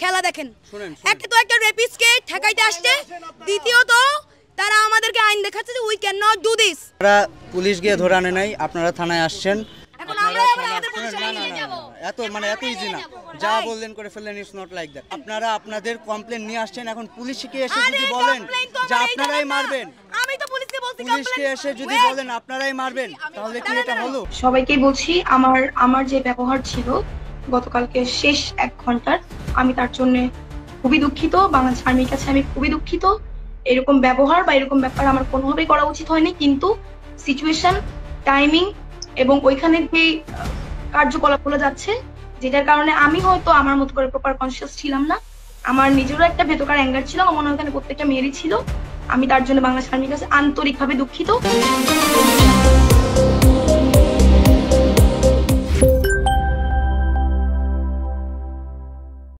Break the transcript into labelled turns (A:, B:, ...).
A: খেলা দেখেন। একটা তো একটা রেপিস্টকে ঠেকাইতে আসছে, দ্বিতীয়ত তারা আমাদেরকে আইন দেখাচ্ছে যে we can not do this.
B: আপনারা পুলিশ গিয়ে ধরে আনে নাই, আপনারা থানায় আসছেন।
A: এখন আমরা আমাদের পুলিশে নিয়ে যাব।
B: এত ইজি না, যা বললেন করে ফেললেন, ইটস নট লাইক দ্যাট। আপনারা আপনাদের কমপ্লেন নিয়ে আসছেন, এখন পুলিশকে এসে যদি বলেন যে আপনারাই মারবেন,
A: আমি তো পুলিশকে বলছি
B: পুলিশকে এসে যদি বলেন আপনারাই মারবেন, তাহলে কি এটা হলো?
C: সবাইকেই বলছি, আমার যে ব্যবহার ছিল গতকালকে শেষ 1 ঘন্টার, আমি তার জন্য খুবই দুঃখিত। বাংলাদেশ আর্মির কাছে আমি খুবই দুঃখিত। এরকম ব্যবহার বা এরকম ব্যাপার আমার কোনোভাবেই করা উচিত হয়নি, কিন্তু সিচুয়েশন, টাইমিং এবং ওইখানে যে কার্যকলাপগুলো যাচ্ছে, যেটার কারণে আমি হয়তো আমার মতো করে প্রপার কনসিয়াস ছিলাম না। আমার নিজেরও একটা ভেতরকার অ্যাঙ্গার ছিল, আমার মনে হয় ওখানে প্রত্যেকটা মেয়েরই ছিল। আমি তার জন্য বাংলাদেশ আর্মির কাছে আন্তরিকভাবে দুঃখিত।